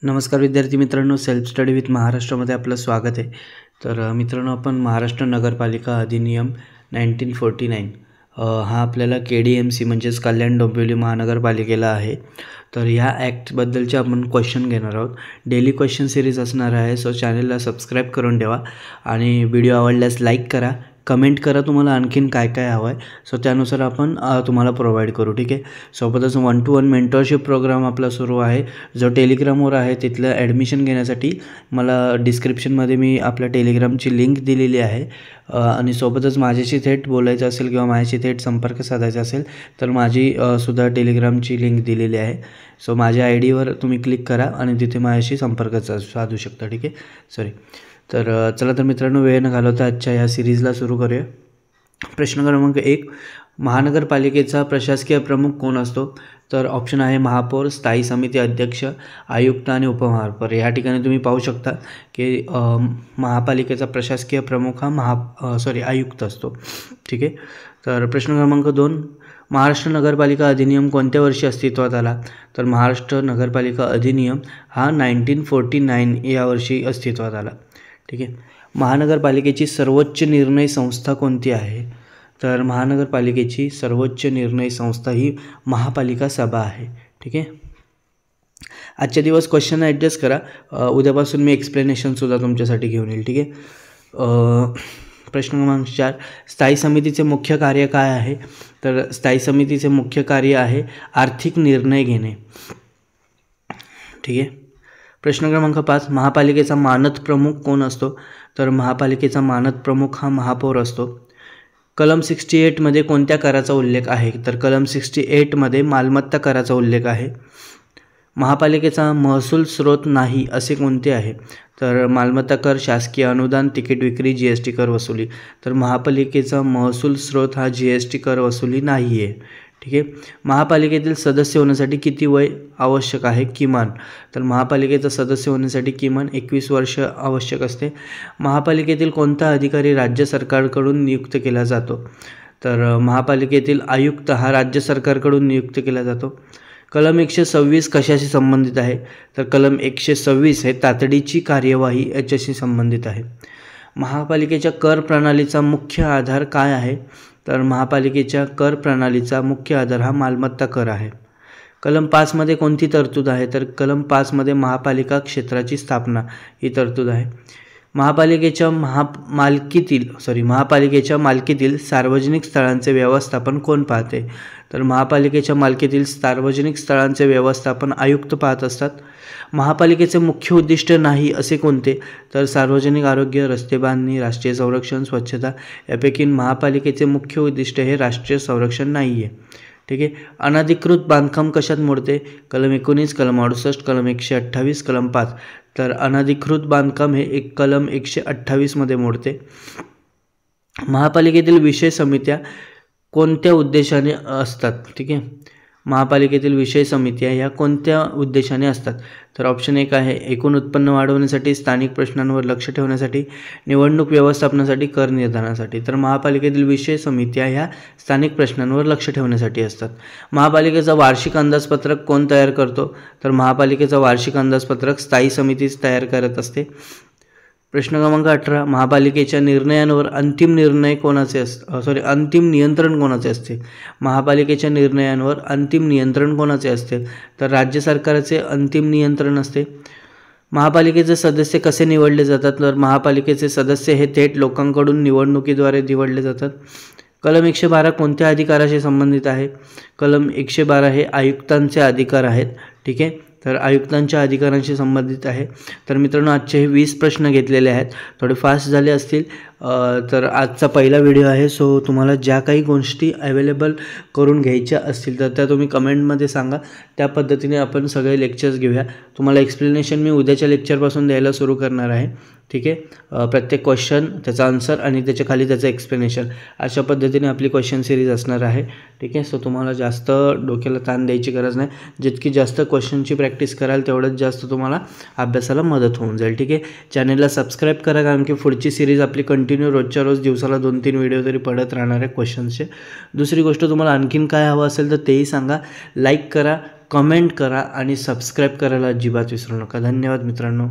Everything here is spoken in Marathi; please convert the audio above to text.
नमस्कार विद्यार्थी मित्रांनो, सेल्फ स्टडी विथ महाराष्ट्रामध्ये आपलं स्वागत आहे। तर मित्रांनो, आपण महाराष्ट्र नगरपालिका अधिनियम 1949 हा आपल्याला KDMC म्हणजेच कल्याण डोंबिवली महानगरपालिकेला आहे। तर ह्या ॲक्टबद्दलचे आपण क्वेश्चन घेणार आहोत। डेली क्वेश्चन सिरीज असणार आहे, सो चॅनलला सबस्क्राईब करून ठेवा आणि व्हिडिओ आवडल्यास लाईक करा, कमेंट करा तुम्हाला आणखीन काय काय हवं आहे, सो त्यानुसार आपण तुम्हाला प्रोव्हाइड करू। ठीक आहे, सोबतच 1-to-1 मेंटरशिप प्रोग्राम आपला सुरू आहे, जो टेलिग्रामवर आहे। तिथलं ॲडमिशन घेण्यासाठी मला डिस्क्रिप्शनमध्ये मी आपल्या टेलिग्रामची लिंक दिलेली आहे आणि सोबतच माझ्याशी थेट बोलायचं असेल किंवा माझ्याशी थेट संपर्क साधायचा असेल तर माझी सुद्धा टेलिग्रामची लिंक दिलेली आहे। सो माझ्या ID वर तुम्ही क्लिक करा आणि तिथे माझ्याशी संपर्क साधू शकता। ठीक आहे, तर चला तर मित्रांनो, वेळ न घालवता आजच्या ह्या सिरीजला सुरू करूया। प्रश्न क्रमांक 1, महानगरपालिकेचा प्रशासकीय प्रमुख कोण असतो? तर ऑप्शन आहे महापौर, स्थायी समिती अध्यक्ष, आयुक्त आणि उपमहापौर। या ठिकाणी तुम्ही पाहू शकता की महापालिकेचा प्रशासकीय प्रमुख हा आयुक्त असतो। ठीक आहे, तर प्रश्न क्रमांक 2, महाराष्ट्र नगरपालिका अधिनियम कोणत्या वर्षी अस्तित्वात आला? तर महाराष्ट्र नगरपालिका अधिनियम हा 1949 या वर्षी अस्तित्वात आला। ठीक आहे, महानगरपालिकेची सर्वोच्च निर्णय संस्था कोणती आहे? तर महानगरपालिकेची सर्वोच्च निर्णय संस्था ही महापालिका सभा आहे। ठीक आहे, आजच्या दिवस क्वेश्चन ॲडजस्ट करा, उद्यापासून मी एक्सप्लेनेशनसुद्धा तुमच्यासाठी घेऊन येईल। ठीक आहे, प्रश्न क्रमांक 4, स्थायी समितीचे मुख्य कार्य काय आहे? तर स्थायी समितीचे मुख्य कार्य आहे आर्थिक निर्णय घेणे। ठीक आहे, प्रश्न क्रमांक 5, महापालिकेचा मानद प्रमुख कोण असतो? तर महापालिकेचा मानद प्रमुख हा महापौर असतो। कलम 68 मध्ये कोणत्या कराचा उल्लेख आहे? तर कलम 68 मध्ये मालमत्ता कराचा उल्लेख आहे। महापालिकेचा महसूल स्रोत नाही असे कोणते आहे? तर मालमत्ता कर, शासकीय अनुदान, तिकीट विक्री, GST कर वसुली। तर महापालिकेचा महसूल स्रोत हा GST कर वसुली नाही आहे। ठीक आहे, महापालिकेतील सदस्य होण्यासाठी किती वय आवश्यक आहे किमान? तर महापालिकेचा सदस्य होण्यासाठी किमान 21 वर्ष आवश्यक असते। महापालिकेतील कोणता अधिकारी राज्य सरकारकडून नियुक्त केला जातो? तर महापालिकेतील आयुक्त हा राज्य सरकारकडून नियुक्त केला जातो। कलम 126 कशाशी संबंधित आहे? तर कलम 126 हे तातडीची कार्यवाही याच्याशी संबंधित आहे। महापालिकेच्या कर प्रणालीचा मुख्य आधार काय आहे? तर महापालिकेच्या कर प्रणालीचा मुख्य आधार हा मालमत्ता कर आहे। कलम 5 मध्ये कोणती तरतूद आहे? तर कलम 5 मध्ये महापालिका क्षेत्राची स्थापना ही तरतूद आहे। महापालिकेच्या मालकीतील सार्वजनिक स्थळांचे व्यवस्थापन कोण पाहते? तर महापालिकेच्या मालकीतील सार्वजनिक स्थळांचे व्यवस्थापन आयुक्त पाहत असतात। महापालिकेचे मुख्य उद्दिष्ट नाही असे कोणते? तर सार्वजनिक आरोग्य, रस्ते बांधणी, राष्ट्रीय संरक्षण, स्वच्छता यापैकी महापालिकेचे मुख्य उद्दिष्ट हे राष्ट्रीय संरक्षण नाही आहे। ठीक आहे, अनधिकृत बांधकाम कशात मोडते? कलम 19, कलम 68, कलम 128, कलम 5। तर अनधिकृत बांधकाम हे कलम 128 मध्ये मोडते। महापालिकेतील विषय समित्या कोणत्या उद्देशाने असतात? ठीक आहे, महापालिकेतील विषय समित्या ह्या कोणत्या उद्देशाने असतात? तर ऑप्शन 1 आहे एकूण उत्पन्न वाढवण्यासाठी, स्थानिक प्रश्नांवर लक्ष ठेवण्यासाठी, निवडणूक व्यवस्थापनासाठी, कर निर्धारणासाठी। तर महापालिकेतील विषय समित्या ह्या स्थानिक प्रश्नांवर लक्ष ठेवण्यासाठी असतात। महापालिकेचा वार्षिक अंदाजपत्रक कोण तयार करतो? तर महापालिकेचा वार्षिक अंदाजपत्रक स्थायी समितीच तयार करत असते। प्रश्न क्रमांक 18, महापालिकेच्या निर्णयांवर अंतिम नियंत्रण कोणाचे असते? महापालिकेच्या निर्णयांवर अंतिम नियंत्रण कोणाचे असते? तर राज्य सरकारचे अंतिम नियंत्रण असते। महापालिकेचे सदस्य कसे निवडले जातात? तर महापालिकेचे सदस्य हे थेट लोकांकडून निवडणुकीद्वारे निवडले जातात। कलम 112 कोणत्या अधिकाराशी संबंधित आहे? कलम 112 हे आयुक्तांचे अधिकार आहेत। ठीक आहे, तर आयुक्तांच्या अधिकारांशी संबंधित आहे। तर मित्रांनो, आजचे हे 20 प्रश्न घेतलेले आहेत, थोडे फास्ट झाले असतील। तर आजचा पहिला व्हिडिओ आहे, सो तुम्हाला ज्या काही गोष्टी अवेलेबल करून घ्यायच्या असतील तर त्या तुम्ही कमेंटमध्ये सांगा, त्या पद्धतीने आपण सगळे लेक्चर्स घेऊया। तुम्हाला एक्सप्लेनेशन मी उद्याच्या लेक्चरपासून द्यायला सुरू करणार आहे। ठीक आहे, प्रत्येक क्वेश्चन, त्याचा आन्सर आणि त्याच्या खाली त्याचं एक्सप्लेनेशन, अशा पद्धतीने आपली क्वेश्चन सिरीज असणार आहे। ठीक आहे, सो तुम्हाला जास्त डोक्याला ताण द्यायची गरज नाही, जितकी जास्त क्वेश्चनची प्रॅक्टिस कराल तेवढंच जास्त तुम्हाला अभ्यासाला मदत होऊन जाईल। ठीक आहे, चॅनलला सबस्क्राईब करा, कारण की पुढची सिरीज आपली कंटिन्यू रोजच्या रोज दिवसाला 2-3 व्हिडिओ तरी पडत राहणार आहे क्वेश्चन्सचे। दुसरी गोष्ट, तुम्हाला आणखीन काय हवं असेल तर तेही सांगा, लाईक करा, कमेंट करा आणि सबस्क्राईब करायला अजिबात विसरू नका. धन्यवाद मित्रांनो.